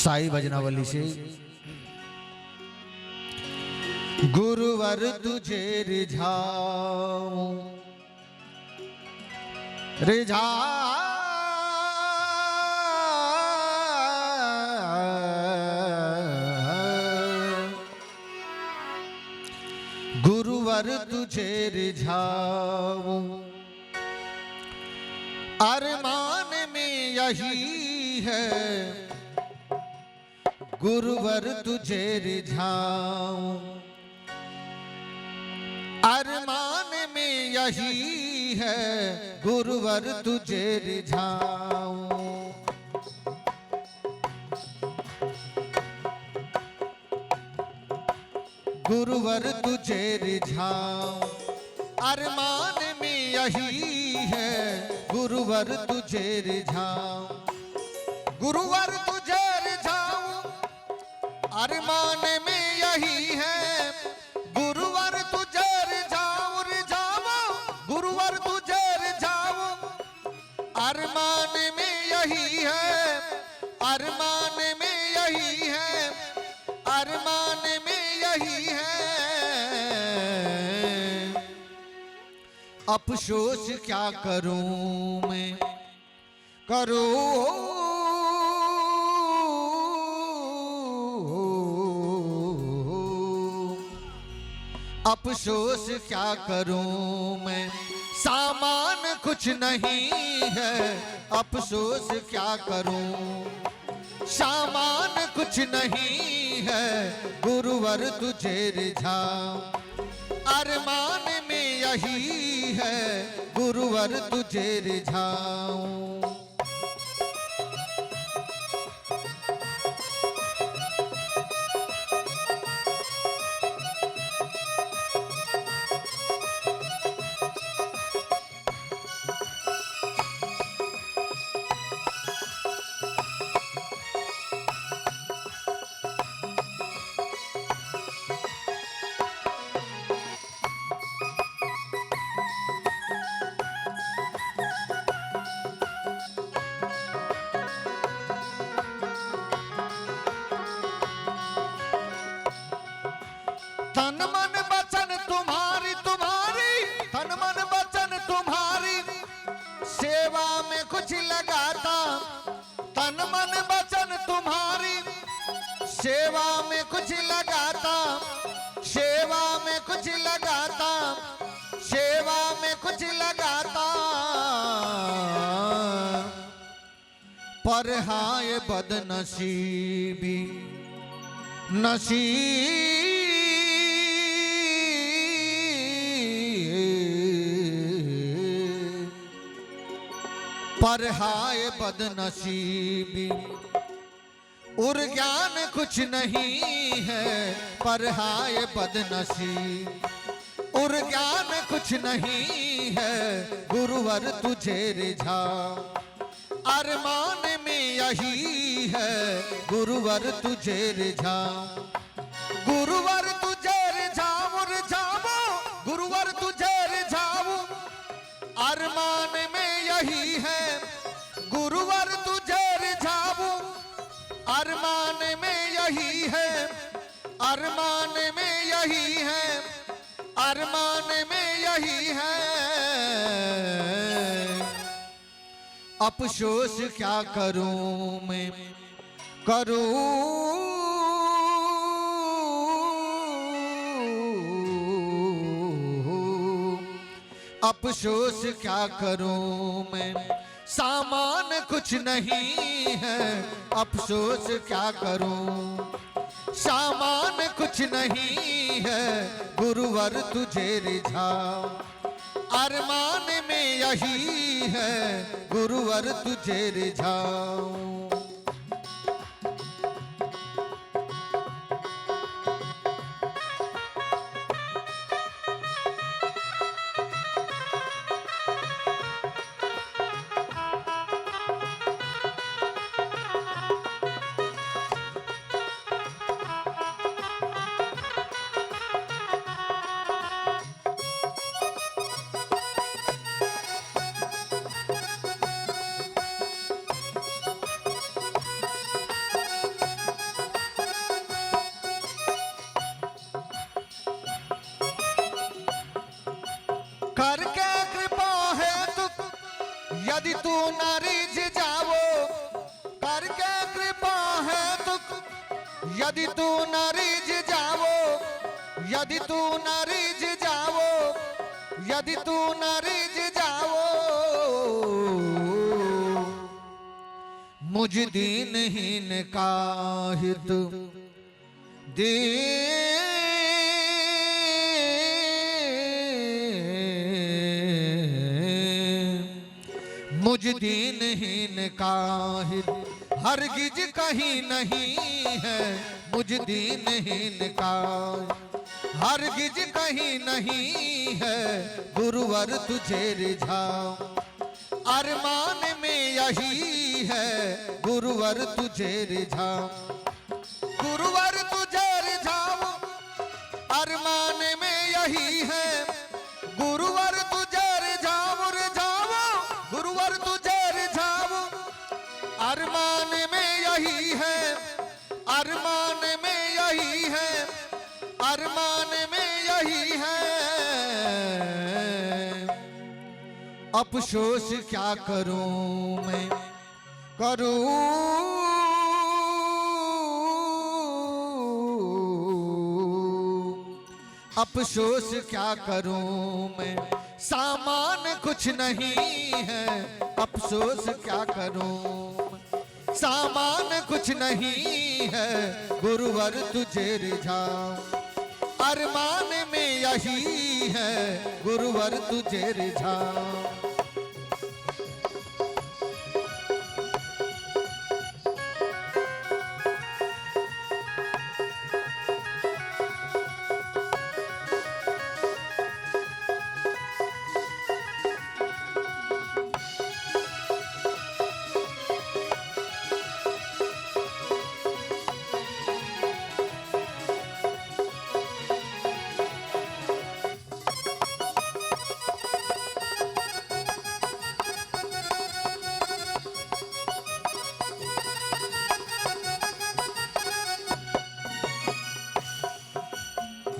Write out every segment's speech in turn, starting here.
साई भजनावली से। गुरुवर तुझे रिझाऊं गुरुवर तुझे रिझाऊं, अरमान में यही है गुरुवर तुझे रिझाऊं, अरमान में यही है गुरुवर तुझे रिझाऊं। गुरुवर तुझे रिझाऊं, अरमान में यही है गुरुवर तुझे रिझाऊं। गुरुवर तुझे रिझाऊं, अरमान में यही है गुरुवर तुझे रिझाऊं, रिझाऊं गुरुवर तुझे रिझाऊं, अरमान में यही है, अरमान में यही है, अरमान में यही है। अफसोस क्या करूं मैं, करूं अफसोस क्या करूं मैं, सामान कुछ नहीं है। अफसोस क्या करूं, सामान कुछ नहीं है गुरुवर तुझे रिझाऊं, अरमान में यही है गुरुवर तुझे रिझाऊं। तन मन वचन तुम्हारी तुम्हारी, तन मन वचन तुम्हारी सेवा में कुछ लगाता। तन मन वचन तुम्हारी सेवा में कुछ लगाता, सेवा में कुछ लगाता, सेवा में कुछ लगाता। पर हाय बदनसीबी नसीब, पर हाय बदनसीबी और ज्ञान कुछ नहीं है। पर हाय बदनसीब और ज्ञान कुछ नहीं है गुरुवर तुझे रिझाऊं, अरमान में यही है गुरुवर तुझे रिझाऊं। गुरुवर तुझे रिझाऊं, रिझाऊं गुरुवर तुझे रिझाऊं, अरमान में यही है गुरुवर तुझे रिझाऊं, अरमान में यही है, अरमान में यही है, अरमान में यही है। अफसोस क्या करूं मैं, करूं अफसोस क्या करूं मैं, सामान कुछ नहीं है। अफसोस क्या करूं, सामान कुछ नहीं है गुरुवर तुझे रिझाऊं, अरमान में यही है गुरुवर तुझे रिझाऊं। यदि तू न रिझ जावो, यदि तू न रिझ जावो, यदि तू न रिझ जावो, मुझ दीनहीन का हित दे, मुझ दीनहीन का हित हरगिज कहीं नहीं है, मुझ दीनहीन का हरगिज कहीं नहीं है, गुरुवर तुझे रिझाऊं अरमान में यही है, गुरुवर तुझे रिझाऊं, गुरुवर तुझे रिझाऊं अरमान में यही है, गुरुवर तुझे रिझाऊं, रिझाऊं गुरुवर तुझे रिझाऊं अरमान में यही है, अरमान में यही है, अरमान में यही है। अफसोस क्या करूं मैं करूं, अफसोस क्या करूं मैं, सामान कुछ नहीं है, अफसोस क्या करूं, सामान कुछ नहीं है, गुरुवर तुझे रिझाऊं अरमान में यही है, गुरुवर तुझे रिझाऊं।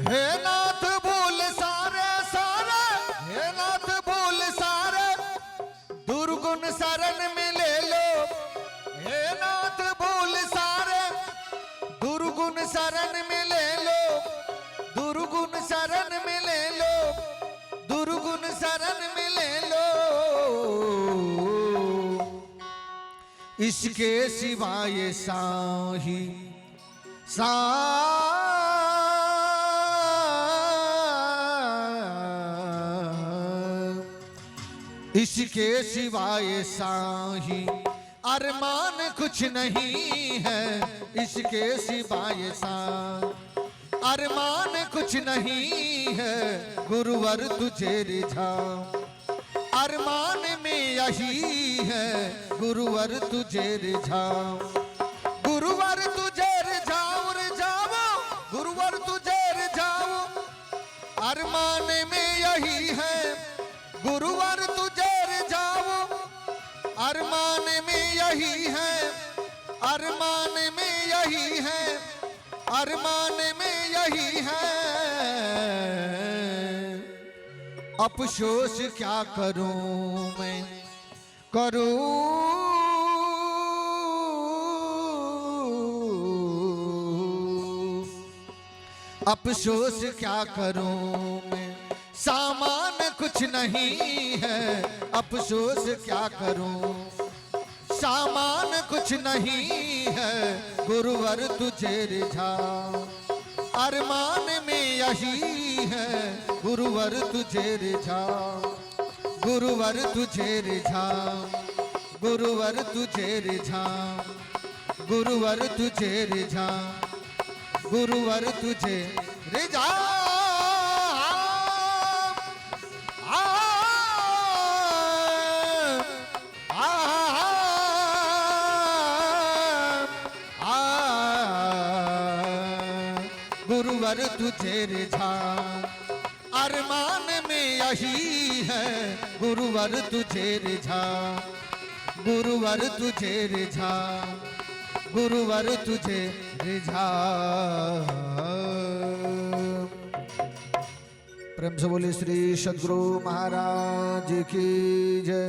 हे नाथ भूल सारे सारे, हे नाथ भूल सारे, दुर्गुण शरण में ले लो, हे नाथ भूल सारे, दुर्गुण शरण में ले लो, दुर्गुण शरण में ले लो, दुर्गुण शरण में ले लो, इसके सिवाय साही सा इसके सिवाय साही अरमान कुछ नहीं है, इसके सिवाय साही अरमान कुछ नहीं है, गुरुवर तुझे रिझाऊं अरमान में यही है, गुरुवर तुझे रिझाऊं, गुरुवर तुझे रिझाऊं, रिझाऊं गुरुवर तुझे रिझाऊं अरमान में यही है, गुरुवर तुझे रिझाऊं अरमान में यही है, अरमान में यही है, अरमान में यही है। अफसोस क्या करूं मैं करूं, अफसोस क्या करूं मैं, सामान कुछ नहीं है, अफसोस क्या करूं, सामान कुछ नहीं है, गुरुवर तुझे रिझाऊं अरमान में यही है, गुरुवर तुझे रिझाऊं, गुरुवर तुझे रिझाऊं, गुरुवर तुझे रिझाऊं, गुरुवर तुझे रिझाऊं, गुरुवर तुझे रिझाऊं। गुरुवर तुझे रिझाऊं अरमान में यही है, गुरुवर तुझे रिझाऊं, गुरुवर तुझे रिझाऊं, गुरुवर तुझे रिझाऊं। प्रेम से बोले श्री सद्गुरु महाराज की जय।